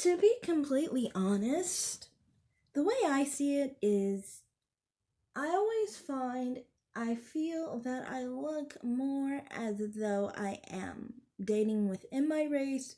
To be completely honest, the way I see it is I always find I feel that I look more as though I am dating within my race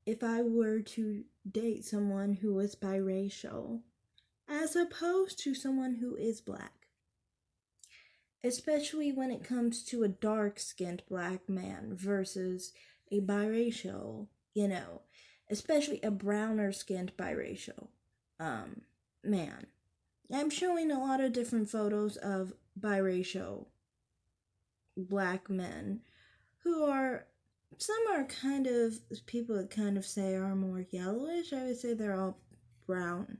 if I were to date someone who was biracial, as opposed to someone who is black. Especially when it comes to a dark skinned black man versus a biracial, especially a browner skinned biracial um, man. I'm showing a lot of different photos of biracial black men who are, some are kind of, people would kind of say are more yellowish. I would say they're all brown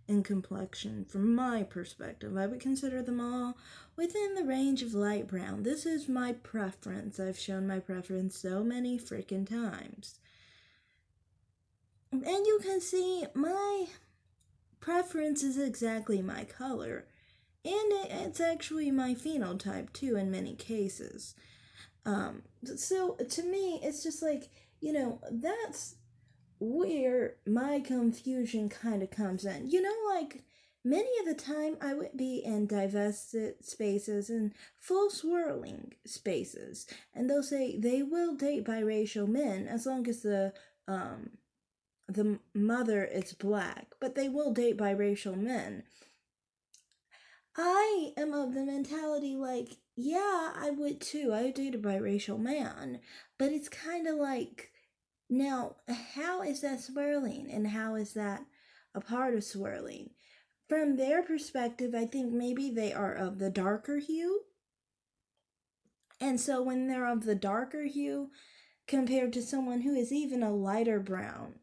in complexion from my perspective. I would consider them all within the range of light brown. This is my preference. I've shown my preference so many freaking times. And you can see my preference is exactly my color. And it's actually my phenotype too in many cases. So to me, it's just like, that's where my confusion kind of comes in. Like many of the time I would be in divested spaces and full swirling spaces, and they'll say they will date biracial men as long as the mother is black, but they will date biracial men. I am of the mentality like, yeah, I would too. I would date a biracial man, but it's kind of like, now, how is that swirling and how is that a part of swirling? From their perspective, I think maybe they are of the darker hue. And so when they're of the darker hue compared to someone who is even a lighter brown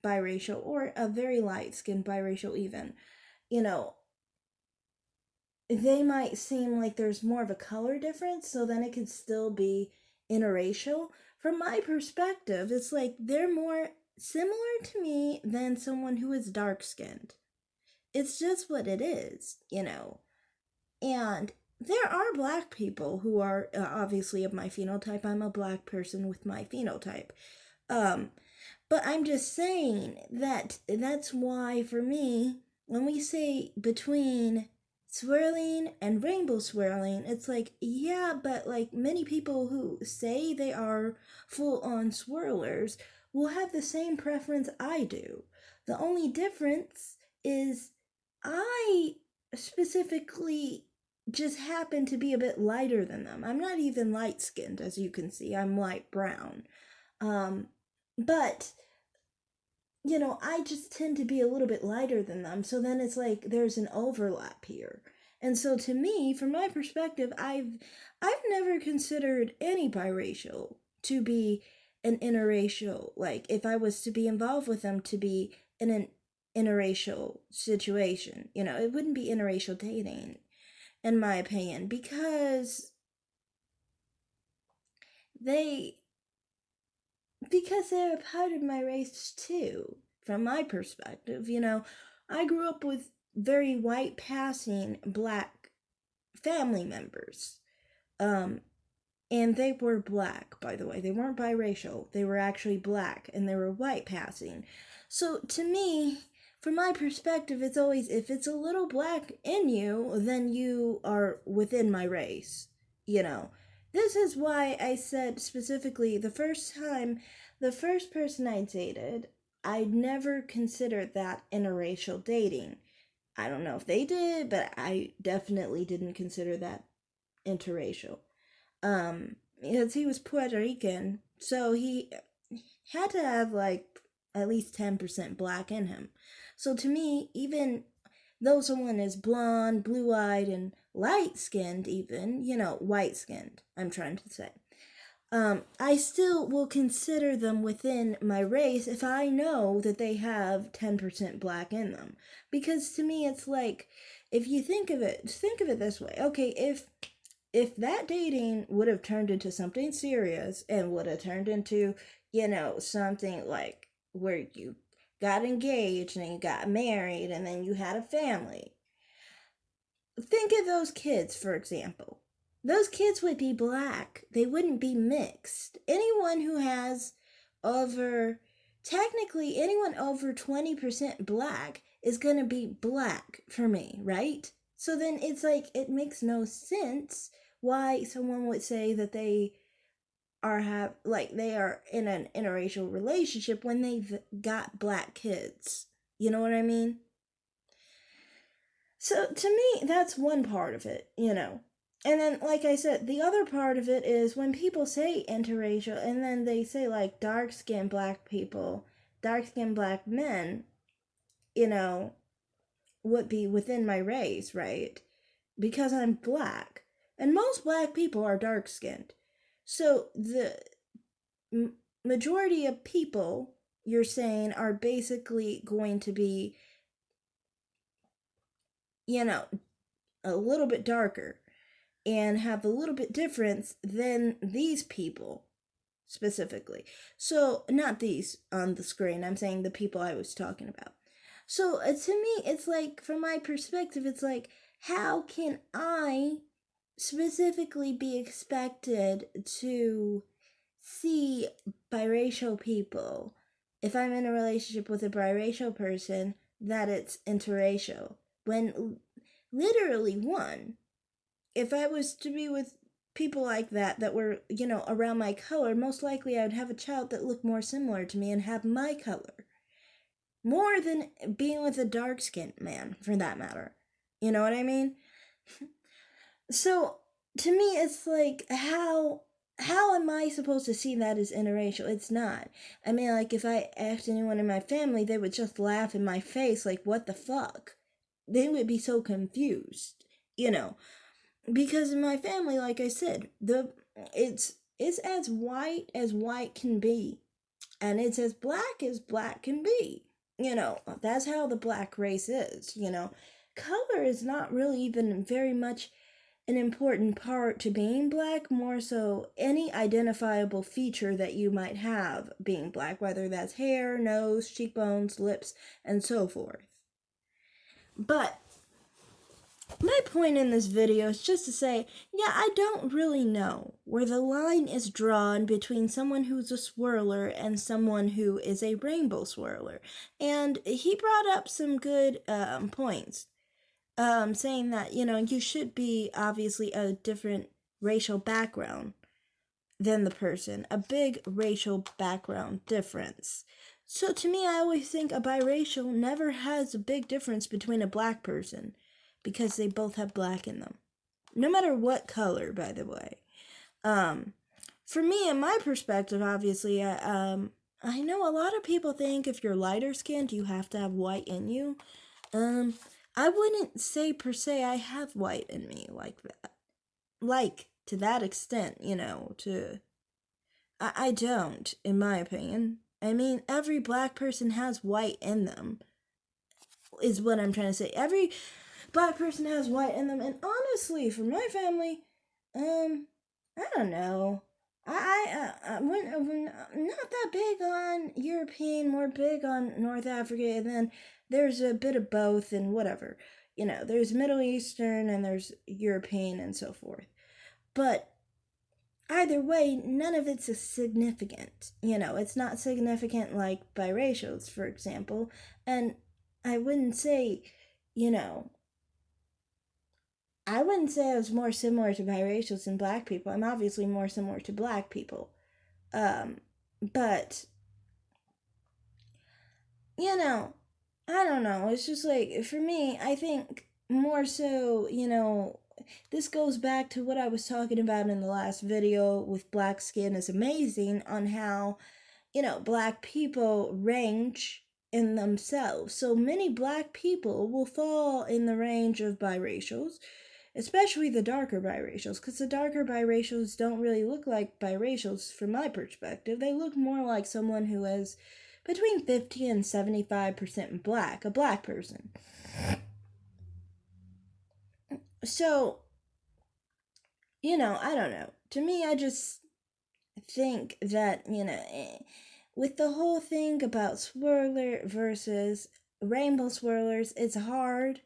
biracial or a very light skinned biracial, even, they might seem like there's more of a color difference, so then it could still be interracial. From my perspective, it's like they're more similar to me than someone who is dark skinned. It's just what it is. And there are black people who are obviously of my phenotype. I'm a black person with my phenotype. But I'm just saying that that's why, for me, when we say between swirling and rainbow swirling, it's like, yeah, but like many people who say they are full on swirlers will have the same preference I do. The only difference is I specifically just happen to be a bit lighter than them. I'm not even light skinned, as you can see. I'm light brown. But I just tend to be a little bit lighter than them. So then it's like there's an overlap here. And so to me, from my perspective, I've never considered any biracial to be an interracial. Like if I was to be involved with them, to be in an interracial situation. It wouldn't be interracial dating, in my opinion, because they they're a part of my race too. From my perspective, I grew up with very white passing black family members. And they were black, by the way. They weren't biracial. They were actually black and they were white passing. So to me, from my perspective, it's always, if it's a little black in you, then you are within my race. This is why I said specifically the first person I dated, I never considered that interracial dating. I don't know if they did, but I definitely didn't consider that interracial. Because he was Puerto Rican, so he had to have like at least 10% black in him. So to me, even though someone is blonde, blue eyed, and light skinned, even, white skinned, I'm trying to say, I still will consider them within my race if I know that they have 10% black in them. Because to me, it's like, if you think of it this way. Okay, if that dating would have turned into something serious and would have turned into, something like where you got engaged and you got married and then you had a family. Think of those kids, for example. Those kids would be black. They wouldn't be mixed. Anyone who has over technically anyone over 20% black is going to be black for me, right? So then it's like, it makes no sense why someone would say that they they are in an interracial relationship when they've got black kids. You know what I mean? So to me, that's one part of it, you know. And then, like I said, the other part of it is when people say interracial and then they say like dark skinned black people, dark skinned black men, you know, would be within my race, right? Because I'm black. And most black people are dark skinned. So the majority of people you're saying are basically going to be, you know, a little bit darker and have a little bit difference than these people specifically. So, not these on the screen, I'm saying the people I was talking about. So, to me, it's like, from my perspective, it's like, how can I specifically be expected to see biracial people if I'm in a relationship with a biracial person that it's interracial? When literally, one, if I was to be with people like that were, you know, around my color, most likely I would have a child that looked more similar to me and have my color. More than being with a dark skinned man, for that matter. You know what I mean? So, to me, it's like, how am I supposed to see that as interracial? It's not. I mean, like, if I asked anyone in my family, they would just laugh in my face, like, what the fuck? They would be so confused, you know. Because in my family, like I said, it's as white can be, and it's as black can be. You know, that's how the black race is. You know, color is not really even very much an important part to being black. More so, any identifiable feature that you might have being black, whether that's hair, nose, cheekbones, lips, and so forth. But my point in this video is just to say, yeah, I don't really know where the line is drawn between someone who's a swirler and someone who is a rainbow swirler. And he brought up some good points, saying that, you know, you should be obviously a different racial background than the person, a big racial background difference. So to me, I always think a biracial never has a big difference between a black person because they both have black in them. No matter what color, by the way. For me, in my perspective, obviously, I know a lot of people think if you're lighter skinned, you have to have white in you. I wouldn't say per se I have white in me like that. Like, to that extent, you know, I don't, in my opinion. I mean, every black person has white in them, is what I'm trying to say. Every black person has white in them, and honestly, for my family, I don't know. I'm not that big on European, more big on North Africa, and then there's a bit of both and whatever. You know, there's Middle Eastern and there's European and so forth. But either way, none of it's significant. You know, it's not significant like biracials, for example. And I wouldn't say, you know, I wouldn't say I was more similar to biracials than black people. I'm obviously more similar to black people. But, you know, I don't know. It's just like, for me, I think more so, you know, this goes back to what I was talking about in the last video with black skin is amazing, on how, you know, black people range in themselves. So many black people will fall in the range of biracials, especially the darker biracials, because the darker biracials don't really look like biracials from my perspective. They look more like someone who is between 50 and 75% black, a black person. So, you know, I don't know. To me, I just think that, you know, with the whole thing about swirler versus rainbow swirlers, it's hard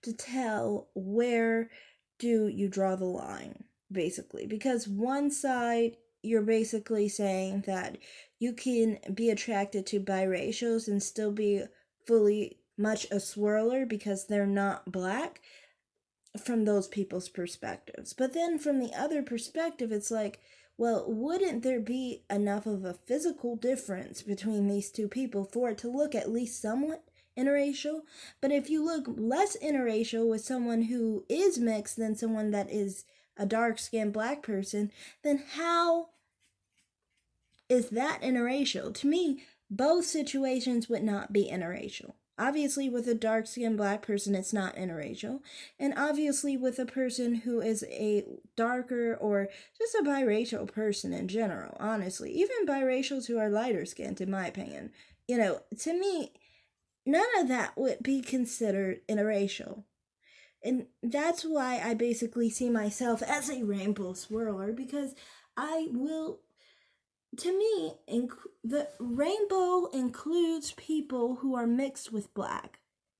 to tell where do you draw the line, basically, because one side you're basically saying that you can be attracted to biracials and still be fully much a swirler because they're not black from those people's perspectives. But then from the other perspective, it's like, well, wouldn't there be enough of a physical difference between these two people for it to look at least somewhat interracial? But if you look less interracial with someone who is mixed than someone that is a dark skinned black person, then how is that interracial? To me, both situations would not be interracial. Obviously, with a dark skinned black person, it's not interracial. And obviously, with a person who is a darker or just a biracial person in general, honestly, even biracials who are lighter skinned, in my opinion, to me, none of that would be considered interracial. And that's why I basically see myself as a rainbow swirler because I will, to me, the rainbow includes people who are mixed with black.